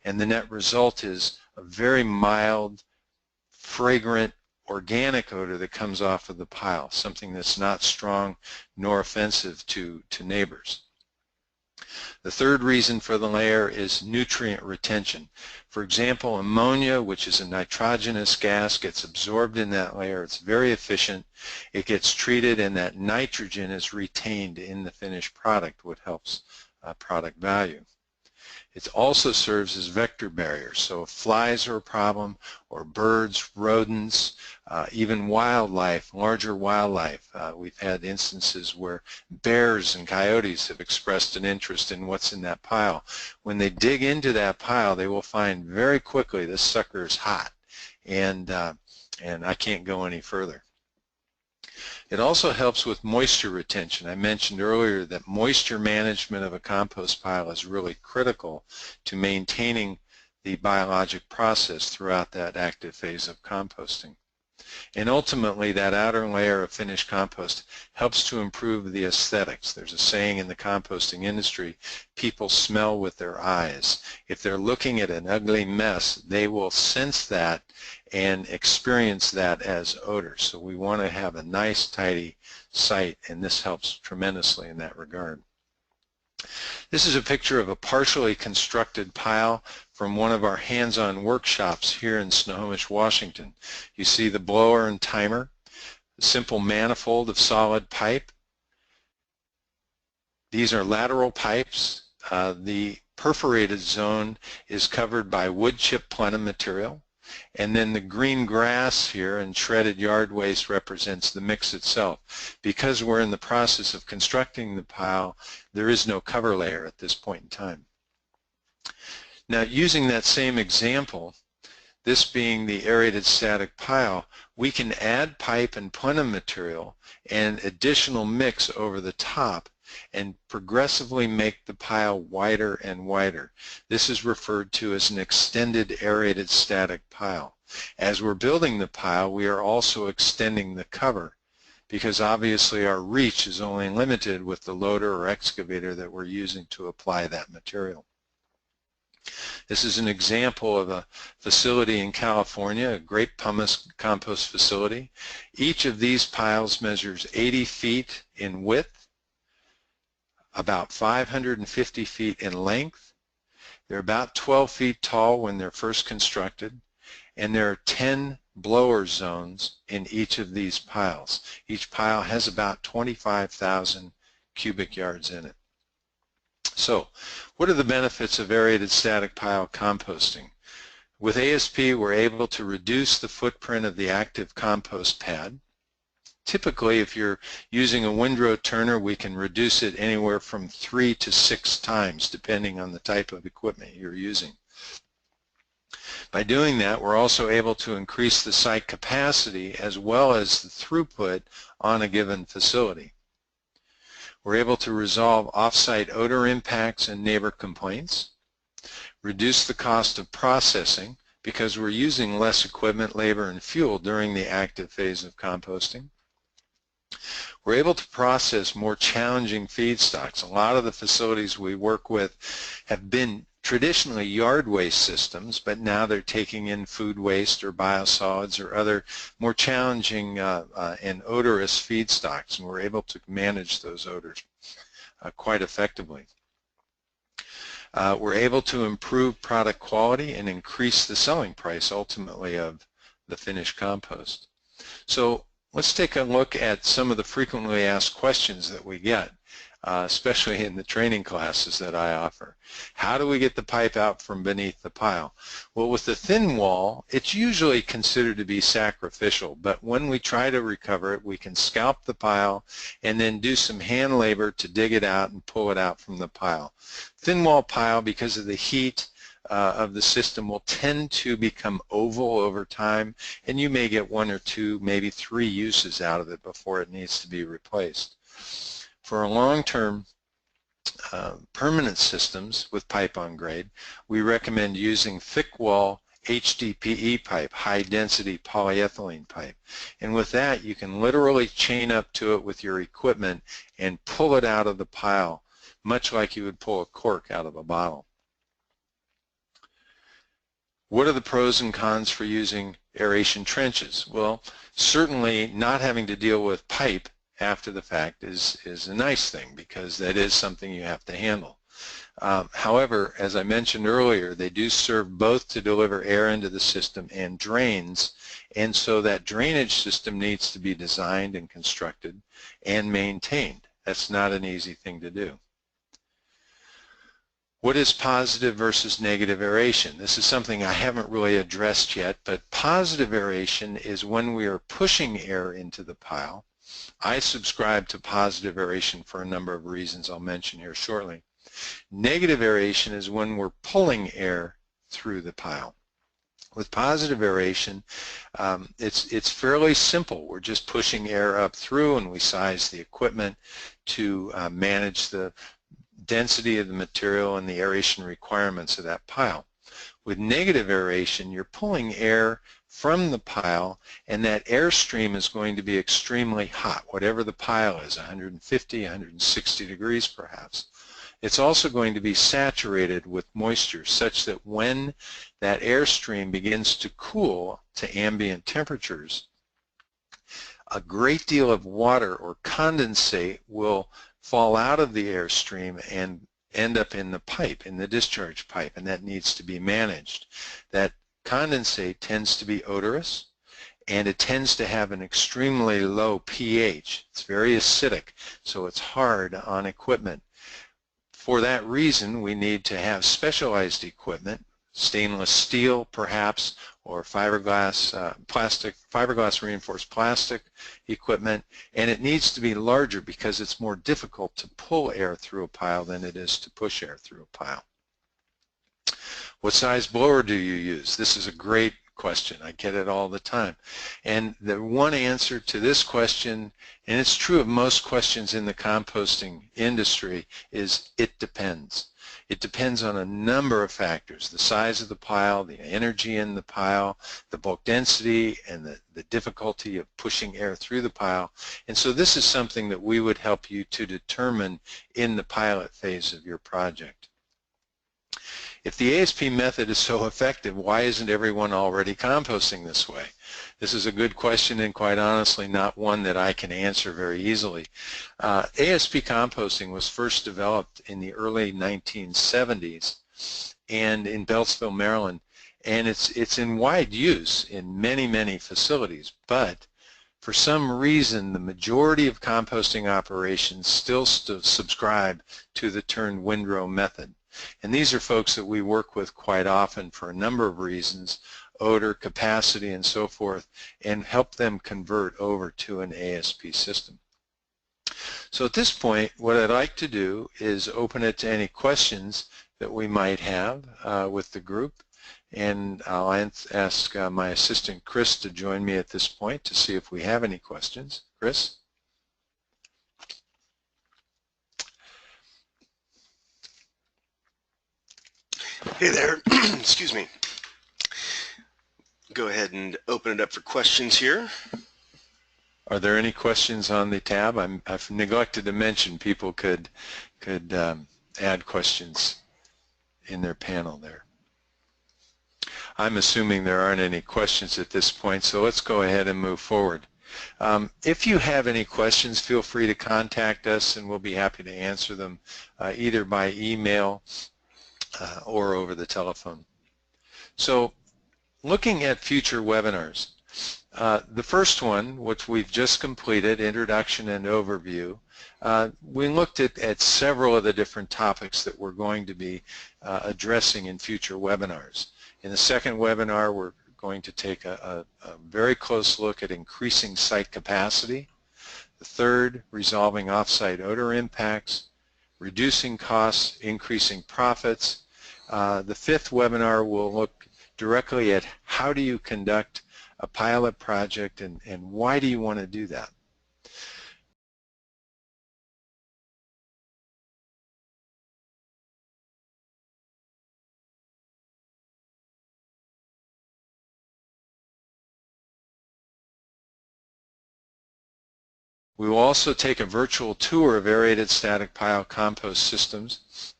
and the net result is a very mild, fragrant, organic odor that comes off of the pile, something that's not strong nor offensive to neighbors. The third reason for the layer is nutrient retention. For example, ammonia, which is a nitrogenous gas, gets absorbed in that layer. It's very efficient. It gets treated, and that nitrogen is retained in the finished product, what helps product value. It also serves as vector barriers, so if flies are a problem, or birds, rodents, even wildlife, larger wildlife. We've had instances where bears and coyotes have expressed an interest in what's in that pile. When they dig into that pile, they will find very quickly this sucker is hot, and I can't go any further. It also helps with moisture retention. I mentioned earlier that moisture management of a compost pile is really critical to maintaining the biologic process throughout that active phase of composting. And ultimately, that outer layer of finished compost helps to improve the aesthetics. There's a saying in the composting industry, people smell with their eyes. If they're looking at an ugly mess, they will sense that and experience that as odor. So we want to have a nice, tidy site, and this helps tremendously in that regard. This is a picture of a partially constructed pile from one of our hands-on workshops here in Snohomish, Washington. You see the blower and timer, a simple manifold of solid pipe. These are lateral pipes. The perforated zone is covered by wood chip plenum material, and then the green grass here and shredded yard waste represents the mix itself. Because we're in the process of constructing the pile, there is no cover layer at this point in time. Now, using that same example, this being the aerated static pile, we can add pipe and plenum material and additional mix over the top and progressively make the pile wider and wider. This is referred to as an extended aerated static pile. As we're building the pile, we are also extending the cover, because obviously our reach is only limited with the loader or excavator that we're using to apply that material. This is an example of a facility in California, a grape pumice compost facility. Each of these piles measures 80 feet in width, about 550 feet in length. They're about 12 feet tall when they're first constructed, and there are 10 blower zones in each of these piles. Each pile has about 25,000 cubic yards in it. So, what are the benefits of aerated static pile composting? With ASP, we're able to reduce the footprint of the active compost pad. Typically, if you're using a windrow turner, we can reduce it anywhere from 3 to 6 times, depending on the type of equipment you're using. By doing that, we're also able to increase the site capacity as well as the throughput on a given facility. We're able to resolve off-site odor impacts and neighbor complaints, reduce the cost of processing because we're using less equipment, labor, and fuel during the active phase of composting. We're able to process more challenging feedstocks. A lot of the facilities we work with have been traditionally yard waste systems, but now they're taking in food waste or biosolids or other more challenging and odorous feedstocks, and we're able to manage those odors quite effectively. We're able to improve product quality and increase the selling price ultimately of the finished compost. So let's take a look at some of the frequently asked questions that we get, especially in the training classes that I offer. How do we get the pipe out from beneath the pile? Well, with the thin wall, it's usually considered to be sacrificial, but when we try to recover it, we can scalp the pile and then do some hand labor to dig it out and pull it out from the pile. Thin wall pile, because of the heat of the system, will tend to become oval over time, and you may get 1 or 2, maybe 3 uses out of it before it needs to be replaced. For a long-term permanent systems with pipe on grade, we recommend using thick wall HDPE pipe, high density polyethylene pipe, and with that you can literally chain up to it with your equipment and pull it out of the pile, much like you would pull a cork out of a bottle. What are the pros and cons for using aeration trenches? Well, certainly not having to deal with pipe after the fact is a nice thing, because that is something you have to handle. However, as I mentioned earlier, they do serve both to deliver air into the system and drains, and so that drainage system needs to be designed and constructed and maintained. That's not an easy thing to do. What is positive versus negative aeration? This is something I haven't really addressed yet, but positive aeration is when we are pushing air into the pile. I subscribe to positive aeration for a number of reasons I'll mention here shortly. Negative aeration is when we're pulling air through the pile. With positive aeration, it's fairly simple. We're just pushing air up through, and we size the equipment to manage the density of the material and the aeration requirements of that pile. With negative aeration, you're pulling air from the pile, and that airstream is going to be extremely hot, whatever the pile is, 150, 160 degrees perhaps. It's also going to be saturated with moisture, such that when that airstream begins to cool to ambient temperatures, a great deal of water or condensate will fall out of the airstream and end up in the pipe, in the discharge pipe, and that needs to be managed. That condensate tends to be odorous, and it tends to have an extremely low pH. It's very acidic, so it's hard on equipment. For that reason, we need to have specialized equipment, stainless steel perhaps, or fiberglass fiberglass reinforced plastic equipment, and it needs to be larger because it's more difficult to pull air through a pile than it is to push air through a pile. What size blower do you use? This is a great question. I get it all the time. And the one answer to this question, and it's true of most questions in the composting industry, is it depends. It depends on a number of factors: the size of the pile, the energy in the pile, the bulk density, and the difficulty of pushing air through the pile. And so this is something that we would help you to determine in the pilot phase of your project. If the ASP method is so effective, why isn't everyone already composting this way? This is a good question, and quite honestly not one that I can answer very easily. ASP composting was first developed in the early 1970s and in Beltsville, Maryland, and it's in wide use in many facilities, but for some reason the majority of composting operations still subscribe to the turn-windrow method. And these are folks that we work with quite often for a number of reasons: odor, capacity, and so forth, and help them convert over to an ASP system. So at this point, what I'd like to do is open it to any questions that we might have with the group, and I'll ask my assistant Chris to join me at this point to see if we have any questions. Chris? Hey there. Excuse me. Go ahead and open it up for questions here. Are there any questions on the tab? I've neglected to mention people could add questions in their panel there. I'm assuming there aren't any questions at this point, so let's go ahead and move forward. If you have any questions, feel free to contact us, and we'll be happy to answer them either by email or over the telephone. So, looking at future webinars, the first one, which we've just completed, Introduction and Overview, we looked at several of the different topics that we're going to be addressing in future webinars. In the second webinar, we're going to take a very close look at increasing site capacity. The third, resolving off-site odor impacts, reducing costs, increasing profits. The fifth webinar will look directly at how do you conduct a pilot project and why do you want to do that. We will also take a virtual tour of aerated static pile compost systems,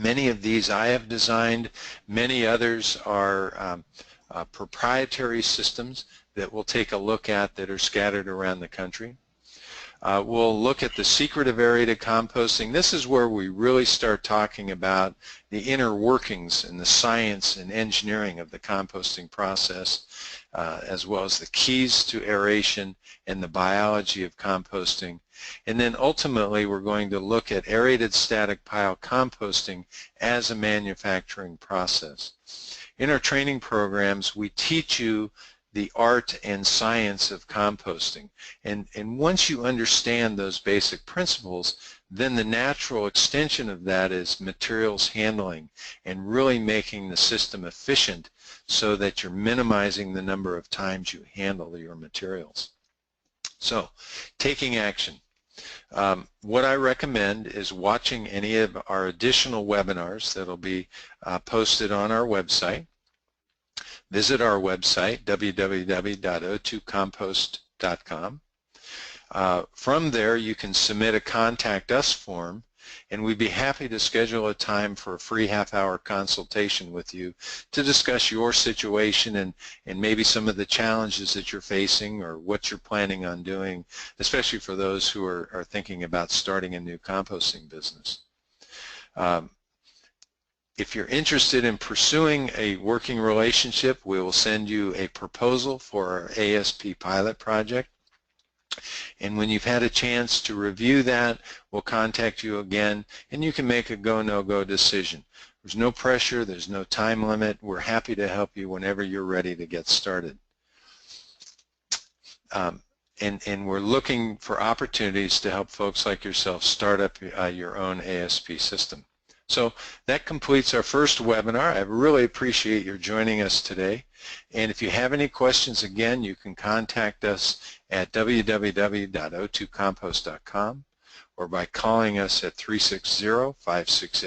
Many of these I have designed. Many others are proprietary systems that we'll take a look at that are scattered around the country. We'll look at the secret of aerated composting. This is where we really start talking about the inner workings and the science and engineering of the composting process, as well as the keys to aeration and the biology of composting. And then ultimately we're going to look at aerated static pile composting as a manufacturing process. In our training programs, we teach you the art and science of composting. And once you understand those basic principles, then the natural extension of that is materials handling and really making the system efficient so that you're minimizing the number of times you handle your materials. So, taking action. What I recommend is watching any of our additional webinars that will be posted on our website. Visit our website, www.o2compost.com. From there, you can submit a Contact Us form, and we'd be happy to schedule a time for a free half-hour consultation with you to discuss your situation and maybe some of the challenges that you're facing or what you're planning on doing, especially for those who are thinking about starting a new composting business. If you're interested in pursuing a working relationship, we will send you a proposal for our ASP pilot project. And when you've had a chance to review that, we'll contact you again, and you can make a go, no-go decision. There's no pressure, there's no time limit. We're happy to help you whenever you're ready to get started. And we're looking for opportunities to help folks like yourself start up your own ASP system. So that completes our first webinar. I really appreciate your joining us today. And if you have any questions, again, you can contact us at www.o2compost.com or by calling us at 360-568